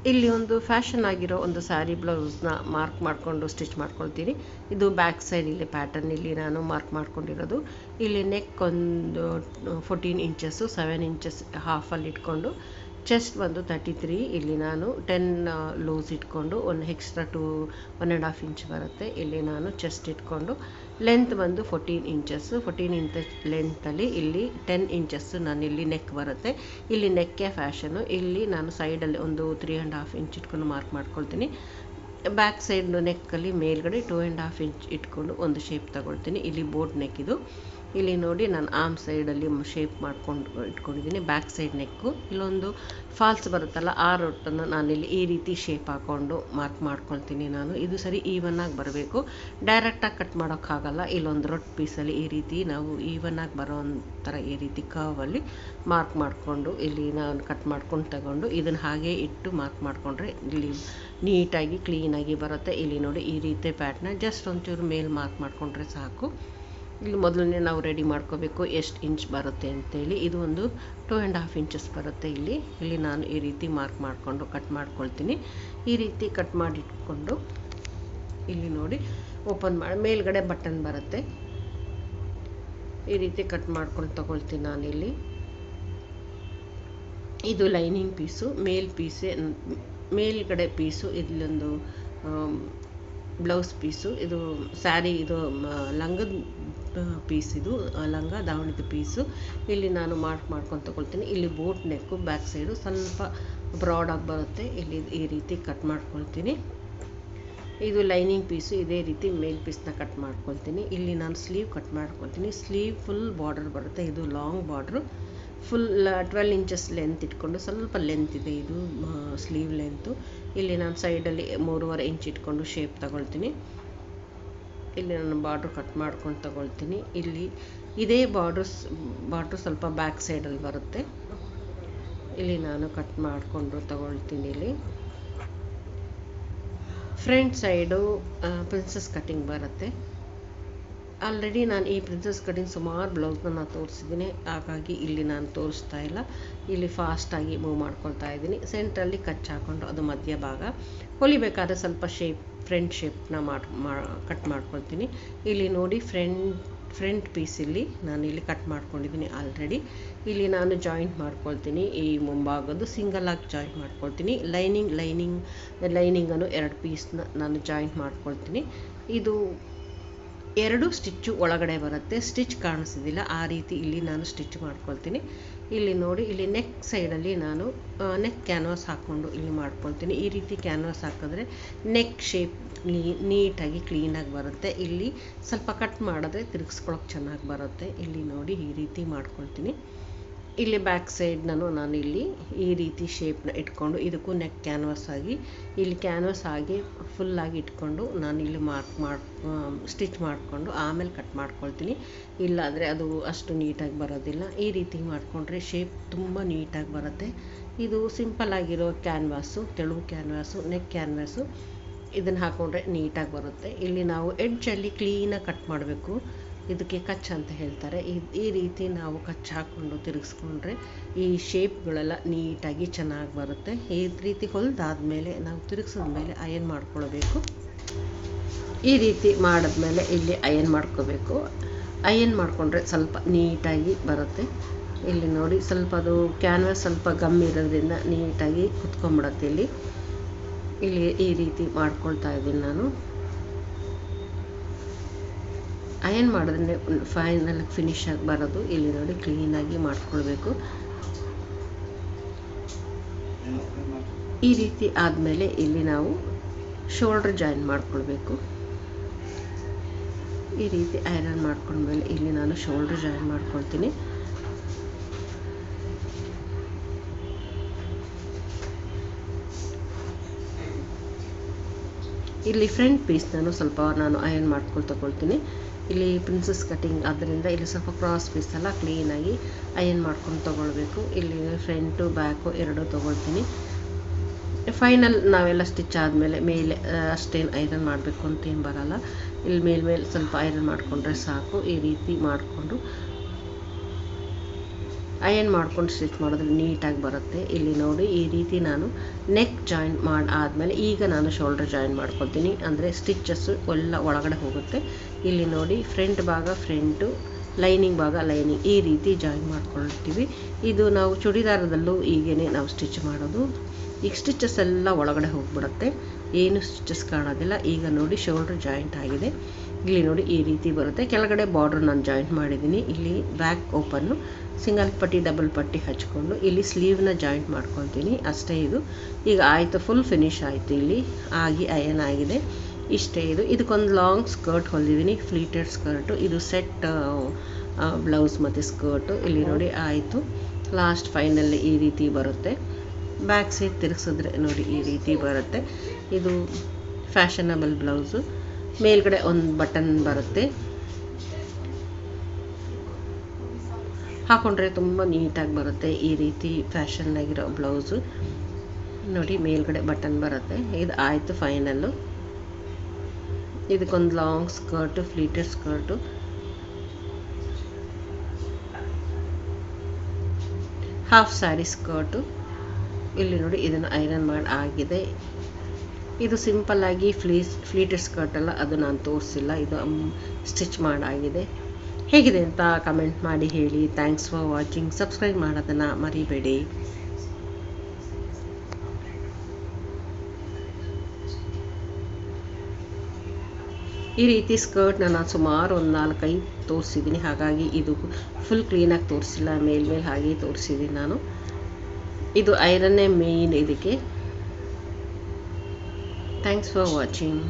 ಇಲ್ಲಿ ಒಂದು ಫ್ಯಾಷನ್ ಆಗಿರೋ ಒಂದು ಸ್ಯಾರಿ ಬ್ಲೌಸ್ನ ಮಾರ್ಕ್ ಮಾಡಿಕೊಂಡು ಸ್ಟಿಚ್ ಮಾಡ್ಕೊಳ್ತೀನಿ. ಇದು ಬ್ಯಾಕ್ ಸೈಡ್ ಇಲ್ಲಿ ಪ್ಯಾಟರ್ನ್ ಇಲ್ಲಿ ನಾನು ಮಾರ್ಕ್ ಮಾಡ್ಕೊಂಡಿರೋದು. ಇಲ್ಲಿ ನೆಕ್ ಒಂದು 14 ಇಂಚಸ್ಸು 7 ಇಂಚಸ್ ಹಾಫಲ್ಲಿ ಇಟ್ಕೊಂಡು, ಚೆಸ್ಟ್ ಒಂದು 33, ಇಲ್ಲಿ ನಾನು 10 ಲೂಸ್ ಇಟ್ಕೊಂಡು ಒಂದು ಎಕ್ಸ್ಟ್ರಾ 1.5 ಇಂಚ್ ಬರುತ್ತೆ. ಇಲ್ಲಿ ನಾನು ಚೆಸ್ಟ್ ಇಟ್ಕೊಂಡು ಲೆಂತ್ ಬಂದು 14 ಇಂಚಸ್ಸು 14 ಇಂಚ್ ಲೆಂತಲ್ಲಿ ಇಲ್ಲಿ 10 ಇಂಚಸ್ಸು ನಾನು ಇಲ್ಲಿ ನೆಕ್ ಬರುತ್ತೆ. ಇಲ್ಲಿ ನೆಕ್ಕೆ ಫ್ಯಾಷನು. ಇಲ್ಲಿ ನಾನು ಸೈಡಲ್ಲಿ ಒಂದು 3.5 ಇಂಚ್ ಇಟ್ಕೊಂಡು ಮಾರ್ಕ್ ಮಾಡ್ಕೊಳ್ತೀನಿ. ಬ್ಯಾಕ್ ಸೈಡ್ ನೆಕ್ಕಲ್ಲಿ ಮೇಲ್ಗಡೆ 2.5 ಇಂಚ್ ಇಟ್ಕೊಂಡು ಒಂದು ಶೇಪ್ ತಗೊಳ್ತೀನಿ. ಇಲ್ಲಿ ಬೋಟ್ ನೆಕ್ ಇದು. ಇಲ್ಲಿ ನೋಡಿ ನಾನು ಆರ್ಮ್ ಸೈಡಲ್ಲಿ ಶೇಪ್ ಮಾಡ್ಕೊಂಡು ಇಟ್ಕೊಂಡಿದ್ದೀನಿ. ಬ್ಯಾಕ್ ಸೈಡ್ ನೆಕ್ಕು ಇಲ್ಲೊಂದು ಫಾಲ್ಸ್ ಬರುತ್ತಲ್ಲ, ಆ ರೊಟ್ಟನ್ನು ನಾನಿಲ್ಲಿ ಈ ರೀತಿ ಶೇಪ್ ಹಾಕ್ಕೊಂಡು ಮಾರ್ಕ್ ಮಾಡ್ಕೊಳ್ತೀನಿ ನಾನು. ಇದು ಸರಿ ಈವನ್ನಾಗಿ ಬರಬೇಕು, ಡೈರೆಕ್ಟಾಗಿ ಕಟ್ ಮಾಡೋಕ್ಕಾಗಲ್ಲ. ಇಲ್ಲೊಂದು ರೊಟ್ಟು ಪೀಸಲ್ಲಿ ಈ ರೀತಿ ನಾವು ಈವನ್ನಾಗಿ ಬರೋ ಥರ ಈ ರೀತಿ ಕರ್ವಲ್ಲಿ ಮಾರ್ಕ್ ಮಾಡಿಕೊಂಡು ಇಲ್ಲಿ ನಾನು ಕಟ್ ಮಾಡ್ಕೊಂಡು ತಗೊಂಡು ಇದನ್ನು ಹಾಗೆ ಇಟ್ಟು ಮಾರ್ಕ್ ಮಾಡಿಕೊಂಡ್ರೆ ಇಲ್ಲಿ ನೀಟಾಗಿ ಕ್ಲೀನಾಗಿ ಬರುತ್ತೆ. ಇಲ್ಲಿ ನೋಡಿ ಈ ರೀತಿ ಪ್ಯಾಟ್ನ ಜಸ್ಟ್ ಒಂಚೂರು ಮೇಲೆ ಮಾರ್ಕ್ ಮಾಡಿಕೊಂಡ್ರೆ ಸಾಕು. ಇಲ್ಲಿ ಮೊದಲನೇ ನಾವು ರೆಡಿ ಮಾಡ್ಕೋಬೇಕು ಎಷ್ಟು ಇಂಚ್ ಬರುತ್ತೆ ಅಂತೇಳಿ. ಇದು ಒಂದು 2.5 ಇಂಚಸ್ ಬರುತ್ತೆ. ಇಲ್ಲಿ ನಾನು ಈ ರೀತಿ ಮಾರ್ಕ್ ಮಾಡಿಕೊಂಡು ಕಟ್ ಮಾಡ್ಕೊಳ್ತೀನಿ. ಈ ರೀತಿ ಕಟ್ ಮಾಡಿಟ್ಕೊಂಡು ಇಲ್ಲಿ ನೋಡಿ ಓಪನ್ ಮಾಡಿ ಮೇಲ್ಗಡೆ ಬಟನ್ ಬರುತ್ತೆ. ಈ ರೀತಿ ಕಟ್ ಮಾಡ್ಕೊಂಡು ತಗೊಳ್ತೀನಿ ನಾನಿಲ್ಲಿ. ಇದು ಲೈನಿಂಗ್ ಪೀಸು, ಮೇಲ್ಗಡೆ ಪೀಸು. ಇಲ್ಲೊಂದು ಬ್ಲೌಸ್ ಪೀಸು, ಇದು ಸ್ಯಾರಿ, ಇದು ಲಂಗದ ಪೀಸ್, ಇದು ಲಂಗ ದಾವಣಿದ ಪೀಸು. ಇಲ್ಲಿ ನಾನು ಮಾರ್ಕ್ ಮಾಡ್ಕೊಂಡು ತಗೊಳ್ತೀನಿ. ಇಲ್ಲಿ ಬೋಟ್ ನೆಕ್ಕು ಬ್ಯಾಕ್ ಸೈಡು ಸ್ವಲ್ಪ ಬ್ರಾಡಾಗಿ ಬರುತ್ತೆ. ಇಲ್ಲಿ ಈ ರೀತಿ ಕಟ್ ಮಾಡ್ಕೊಳ್ತೀನಿ. ಇದು ಲೈನಿಂಗ್ ಪೀಸು. ಇದೇ ರೀತಿ ಮೇಲ್ ಪೀಸ್ನ ಕಟ್ ಮಾಡ್ಕೊಳ್ತೀನಿ. ಇಲ್ಲಿ ನಾನು ಸ್ಲೀವ್ ಕಟ್ ಮಾಡ್ಕೊಳ್ತೀನಿ. ಸ್ಲೀವ್ ಫುಲ್ ಬಾರ್ಡರ್ ಬರುತ್ತೆ. ಇದು long border, full 12 inches length ಇಟ್ಕೊಂಡು, ಸ್ವಲ್ಪ ಲೆಂತ್ ಇದೆ ಇದು ಸ್ಲೀವ್ ಲೆಂತು. ಇಲ್ಲಿ ನಾನು ಸೈಡಲ್ಲಿ 3.5 ಇಂಚ್ ಇಟ್ಕೊಂಡು ಶೇಪ್ ತಗೊಳ್ತೀನಿ. ಇಲ್ಲಿ ನಾನು ಬಾರ್ಡ್ರ್ ಕಟ್ ಮಾಡ್ಕೊಂಡು ತಗೊಳ್ತೀನಿ. ಇಲ್ಲಿ ಇದೇ ಬಾರ್ಡ್ರು ಸ್ವಲ್ಪ ಬ್ಯಾಕ್ ಸೈಡಲ್ಲಿ ಬರುತ್ತೆ. ಇಲ್ಲಿ ನಾನು ಕಟ್ ಮಾಡಿಕೊಂಡು ತಗೊಳ್ತೀನಿ. ಇಲ್ಲಿ ಫ್ರಂಟ್ ಸೈಡು ಪ್ರಿನ್ಸಸ್ ಕಟಿಂಗ್ ಬರುತ್ತೆ. ಆಲ್ರೆಡಿ ನಾನು ಈ ಪ್ರಿನ್ಸಸ್ ಕಟಿಂಗ್ ಸುಮಾರು ಬ್ಲೌಸ್ನ ನಾನು ತೋರಿಸಿದ್ದೀನಿ, ಹಾಗಾಗಿ ಇಲ್ಲಿ ನಾನು ತೋರಿಸ್ತಾ ಇಲ್ಲ. ಇಲ್ಲಿ ಫಾಸ್ಟಾಗಿ ಮೂವ್ ಮಾಡ್ಕೊಳ್ತಾ ಇದ್ದೀನಿ. ಸೆಂಟ್ರಲ್ಲಿ ಕಚ್ ಹಾಕ್ಕೊಂಡು ಅದು ಮಧ್ಯ ಭಾಗ ಹೊಲಿಬೇಕಾದ್ರೆ ಸ್ವಲ್ಪ ಫ್ರಂಟ್ ಶೇಪ್ನ ಕಟ್ ಮಾಡ್ಕೊಳ್ತೀನಿ. ಇಲ್ಲಿ ನೋಡಿ ಫ್ರಂಟ್ ಪೀಸಲ್ಲಿ ನಾನು ಇಲ್ಲಿ ಕಟ್ ಮಾಡ್ಕೊಂಡಿದ್ದೀನಿ ಆಲ್ರೆಡಿ. ಇಲ್ಲಿ ನಾನು ಜಾಯಿಂಟ್ ಮಾಡ್ಕೊಳ್ತೀನಿ. ಈ ಮುಂಭಾಗದ್ದು ಸಿಂಗಲಾಗಿ ಜಾಯಿಂಟ್ ಮಾಡ್ಕೊಳ್ತೀನಿ. ಲೈನಿಂಗನ್ನು 2 ಪೀಸ್ನ ನಾನು ಜಾಯಿಂಟ್ ಮಾಡ್ಕೊಳ್ತೀನಿ. ಇದು 2 ಸ್ಟಿಚ್ಚು ಒಳಗಡೆ ಬರುತ್ತೆ. ಸ್ಟಿಚ್ ಕಾಣಿಸೋದಿಲ್ಲ, ಆ ರೀತಿ ಇಲ್ಲಿ ನಾನು ಸ್ಟಿಚ್ ಮಾಡ್ಕೊಳ್ತೀನಿ. ಇಲ್ಲಿ ನೋಡಿ, ಇಲ್ಲಿ ನೆಕ್ ಸೈಡಲ್ಲಿ ನಾನು ನೆಕ್ ಕ್ಯಾನ್ವಾಸ್ ಹಾಕ್ಕೊಂಡು ಇಲ್ಲಿ ಮಾಡ್ಕೊಳ್ತೀನಿ. ಈ ರೀತಿ ಕ್ಯಾನ್ವಾಸ್ ಹಾಕಿದ್ರೆ ನೆಕ್ ಶೇಪ್ ನೀಟಾಗಿ ಕ್ಲೀನಾಗಿ ಬರುತ್ತೆ. ಇಲ್ಲಿ ಸ್ವಲ್ಪ ಕಟ್ ಮಾಡಿದ್ರೆ ತಿರುಗಿಸ್ಕೊಳಕ್ಕೆ ಚೆನ್ನಾಗಿ ಬರುತ್ತೆ. ಇಲ್ಲಿ ನೋಡಿ ಈ ರೀತಿ ಮಾಡ್ಕೊಳ್ತೀನಿ. ಇಲ್ಲಿ ಬ್ಯಾಕ್ ಸೈಡ್ನೂ ನಾನು ಇಲ್ಲಿ ಈ ರೀತಿ ಶೇಪ್ನ ಇಟ್ಕೊಂಡು ಇದಕ್ಕೂ ನೆಕ್ ಕ್ಯಾನ್ವಾಸ್ ಆಗಿ ಇಲ್ಲಿ ಕ್ಯಾನ್ವಾಸ್ ಆಗಿ ಫುಲ್ಲಾಗಿ ಇಟ್ಕೊಂಡು ನಾನು ಇಲ್ಲಿ ಸ್ಟಿಚ್ ಮಾಡಿಕೊಂಡು ಆಮೇಲೆ ಕಟ್ ಮಾಡ್ಕೊಳ್ತೀನಿ. ಇಲ್ಲಾಂದರೆ ಅದು ಅಷ್ಟು ನೀಟಾಗಿ ಬರೋದಿಲ್ಲ. ಈ ರೀತಿ ಮಾಡಿಕೊಂಡ್ರೆ ಶೇಪ್ ತುಂಬ ನೀಟಾಗಿ ಬರುತ್ತೆ. ಇದು ಸಿಂಪಲ್ ಆಗಿರೋ ಕ್ಯಾನ್ವಾಸು, ತೆಳು ಕ್ಯಾನ್ವಾಸು, ನೆಕ್ ಕ್ಯಾನ್ವಾಸು. ಇದನ್ನು ಹಾಕ್ಕೊಂಡ್ರೆ ನೀಟಾಗಿ ಬರುತ್ತೆ. ಇಲ್ಲಿ ನಾವು ಎಡ್ಜಲ್ಲಿ ಕ್ಲೀನಾಗಿ ಕಟ್ ಮಾಡಬೇಕು. ಇದಕ್ಕೆ ಕಚ್ ಅಂತ ಹೇಳ್ತಾರೆ. ಈ ರೀತಿ ನಾವು ಕಚ್ ಹಾಕ್ಕೊಂಡು ತಿರುಗಿಸ್ಕೊಂಡ್ರೆ ಈ ಶೇಪ್ಗಳೆಲ್ಲ ನೀಟಾಗಿ ಚೆನ್ನಾಗಿ ಬರುತ್ತೆ. ಈ ರೀತಿ ಹೊಲಿದಾದ್ಮೇಲೆ ನಾವು ತಿರುಗಿಸಿದ್ಮೇಲೆ ಅಯನ್ ಮಾಡ್ಕೊಳ್ಬೇಕು. ಈ ರೀತಿ ಮಾಡಿದ್ಮೇಲೆ ಇಲ್ಲಿ ಅಯನ್ ಮಾಡ್ಕೋಬೇಕು. ಅಯನ್ ಮಾಡಿಕೊಂಡ್ರೆ ಸ್ವಲ್ಪ ನೀಟಾಗಿ ಬರುತ್ತೆ. ಇಲ್ಲಿ ನೋಡಿ, ಸ್ವಲ್ಪ ಅದು ಕ್ಯಾನ್ವಾಸ್ ಸ್ವಲ್ಪ ಗಮ್ ಇರೋದ್ರಿಂದ ನೀಟಾಗಿ ಕುತ್ಕೊಂಡ್ಬಿಡುತ್ತೆ. ಇಲ್ಲಿ ಈ ರೀತಿ ಮಾಡ್ಕೊಳ್ತಾ ಇದ್ದೀನಿ ನಾನು. ಅಯನ್ ಮಾಡಿದ್ರೆ ಫೈನಲ್ ಫಿನಿಶ್ ಆಗಿ ಬರೋದು. ಇಲ್ಲಿ ನೋಡಿ ಕ್ಲೀನಾಗಿ ಮಾಡ್ಕೊಳ್ಬೇಕು. ಈ ರೀತಿ ಆದಮೇಲೆ ಇಲ್ಲಿ ನಾವು ಶೋಲ್ಡ್ರ್ ಜಾಯಿನ್ ಮಾಡ್ಕೊಳ್ಬೇಕು. ಈ ರೀತಿ ಐರನ್ ಮಾಡ್ಕೊಂಡ್ಮೇಲೆ ಇಲ್ಲಿ ನಾನು ಶೋಲ್ಡ್ರ್ ಜಾಯಿನ್ ಮಾಡ್ಕೊಳ್ತೀನಿ. ಇಲ್ಲಿ ಫ್ರಂಟ್ ಪೀಸ್ ಸ್ವಲ್ಪ ನಾನು ಅಯನ್ ಮಾಡ್ಕೊಂಡು ತಗೊಳ್ತೀನಿ. ಇಲ್ಲಿ ಪ್ರಿನ್ಸಸ್ ಕಟಿಂಗ್ ಆದ್ದರಿಂದ ಇಲ್ಲಿ ಸ್ವಲ್ಪ ಕ್ರಾಸ್ ಪೀಸ್ ಎಲ್ಲ ಕ್ಲೀನಾಗಿ ಅಯನ್ ಮಾಡ್ಕೊಂಡು ತೊಗೊಳ್ಬೇಕು. ಇಲ್ಲಿ ಫ್ರಂಟು ಬ್ಯಾಕು ಎರಡೂ ತೊಗೊಳ್ತೀನಿ. ಫೈನಲ್ ನಾವೆಲ್ಲ ಸ್ಟಿಚ್ ಆದಮೇಲೆ ಮೇಲೆ ಅಷ್ಟೇನು ಐರನ್ ಮಾಡಬೇಕು ಅಂತೇನು ಬರೋಲ್ಲ. ಇಲ್ಲಿ ಮೇಲ್ಮೇಲೆ ಸ್ವಲ್ಪ ಐರನ್ ಮಾಡಿಕೊಂಡ್ರೆ ಸಾಕು. ಈ ರೀತಿ ಮಾಡಿಕೊಂಡು ಅಯನ್ ಮಾಡ್ಕೊಂಡು ಸ್ಟಿಚ್ ಮಾಡಿದ್ರೆ ನೀಟಾಗಿ ಬರುತ್ತೆ. ಇಲ್ಲಿ ನೋಡಿ ಈ ರೀತಿ ನಾನು ನೆಕ್ ಜಾಯಿನ್ ಆದಮೇಲೆ ಈಗ ನಾನು ಶೋಲ್ಡರ್ ಜಾಯಿನ್ ಮಾಡ್ಕೊತೀನಿ, ಅಂದರೆ ಸ್ಟಿಚಸ್ಸು ಎಲ್ಲ ಒಳಗಡೆ ಹೋಗುತ್ತೆ. ಇಲ್ಲಿ ನೋಡಿ ಫ್ರಂಟ್ ಭಾಗ ಫ್ರಂಟು, ಲೈನಿಂಗ್ ಭಾಗ ಲೈನಿಂಗ್, ಈ ರೀತಿ ಜಾಯಿನ್ ಮಾಡ್ಕೊಳ್ತೀವಿ. ಇದು ನಾವು ಚೂಡಿದಾರದಲ್ಲೂ ಹೀಗೇ ನಾವು ಸ್ಟಿಚ್ ಮಾಡೋದು. ಈಗ ಸ್ಟಿಚಸ್ ಎಲ್ಲ ಒಳಗಡೆ ಹೋಗಿಬಿಡುತ್ತೆ, ಏನು ಸ್ಟಿಚಸ್ ಕಾಣೋದಿಲ್ಲ. ಈಗ ನೋಡಿ ಶೋಲ್ಡರ್ ಜಾಯಿಂಟ್ ಆಗಿದೆ. ಇಲ್ಲಿ ನೋಡಿ ಈ ರೀತಿ ಬರುತ್ತೆ. ಕೆಳಗಡೆ ಬಾರ್ಡ್ರ್ ನಾನು ಜಾಯಿಂಟ್ ಮಾಡಿದ್ದೀನಿ. ಇಲ್ಲಿ ಬ್ಯಾಕ್ ಓಪನ್ನು, ಸಿಂಗಲ್ ಪಟ್ಟಿ ಡಬಲ್ ಪಟ್ಟಿ ಹಚ್ಕೊಂಡು ಇಲ್ಲಿ ಸ್ಲೀವ್ನ ಜಾಯಿಂಟ್ ಮಾಡ್ಕೊತೀನಿ ಅಷ್ಟೇ. ಇದು ಈಗ ಆಯಿತು, ಫುಲ್ ಫಿನಿಶ್ ಆಯಿತು. ಇಲ್ಲಿ ಆಗಿ ಅಯನ್ ಆಗಿದೆ, ಇಷ್ಟೇ. ಇದಕ್ಕೊಂದು ಲಾಂಗ್ ಸ್ಕರ್ಟ್ ಹೊಲಿದಿದ್ದೀನಿ, ಫ್ಲೀಟೆಡ್ ಸ್ಕರ್ಟು. ಇದು ಸೆಟ್ ಬ್ಲೌಸ್ ಮತ್ತು ಸ್ಕರ್ಟು. ಇಲ್ಲಿ ನೋಡಿ ಆಯಿತು. ಲಾಸ್ಟ್ ಫೈನಲ್ಲಿ ಈ ರೀತಿ ಬರುತ್ತೆ. ಬ್ಯಾಕ್ ಸೈಡ್ ತಿರುಗಿಸಿದ್ರೆ ನೋಡಿ ಈ ರೀತಿ ಬರುತ್ತೆ. ಇದು ಫ್ಯಾಷನಬಲ್ ಬ್ಲೌಸು. ಮೇಲ್ಗಡೆ ಒಂದು ಬಟನ್ ಬರುತ್ತೆ, ಹಾಕೊಂಡ್ರೆ ತುಂಬ ನೀಟಾಗಿ ಬರುತ್ತೆ. ಈ ರೀತಿ ಫ್ಯಾಷನ್ನಾಗಿರೋ ಬ್ಲೌಸು ನೋಡಿ, ಮೇಲ್ಗಡೆ ಬಟನ್ ಬರುತ್ತೆ. ಇದು ಆಯಿತು ಫೈನಲ್ಲು. ಇದಕ್ಕೊಂದು long skirt, pleated skirt. Half sari skirt. ಇಲ್ಲಿ ನೋಡಿ ಇದನ್ನು ಐರನ್ ಮಾಡಿ ಆಗಿದೆ. ಇದು ಸಿಂಪಲ್ಲಾಗಿ ಫ್ಲೀಟೆಡ್ ಸ್ಕರ್ಟ್ ಅಲ್ಲ, ಅದು ನಾನು ತೋರಿಸಿಲ್ಲ, ಇದು ಸ್ಟಿಚ್ ಮಾಡಾಗಿದೆ. ಹೇಗಿದೆ ಅಂತ ಕಮೆಂಟ್ ಮಾಡಿ ಹೇಳಿ. Thanks for watching. ಸಬ್ಸ್ಕ್ರೈಬ್ ಮಾಡೋದನ್ನು ಮರಿಬೇಡಿ. ಈ ರೀತಿ ಸ್ಕರ್ಟ್ನ ನಾನು ಸುಮಾರು ಒಂದು 4-5 ತೋರಿಸಿದ್ದೀನಿ, ಹಾಗಾಗಿ ಇದು ಫುಲ್ ಕ್ಲೀನಾಗಿ ತೋರಿಸಿಲ್ಲ, ಮೇಲ್ಮೇಲೆ ಹಾಗೆ ತೋರಿಸಿದ್ದೀನಿ ನಾನು. ಇದು ಐರನ್ನೇ ಮೇಯ್ನ್ ಇದಕ್ಕೆ. Thanks for watching.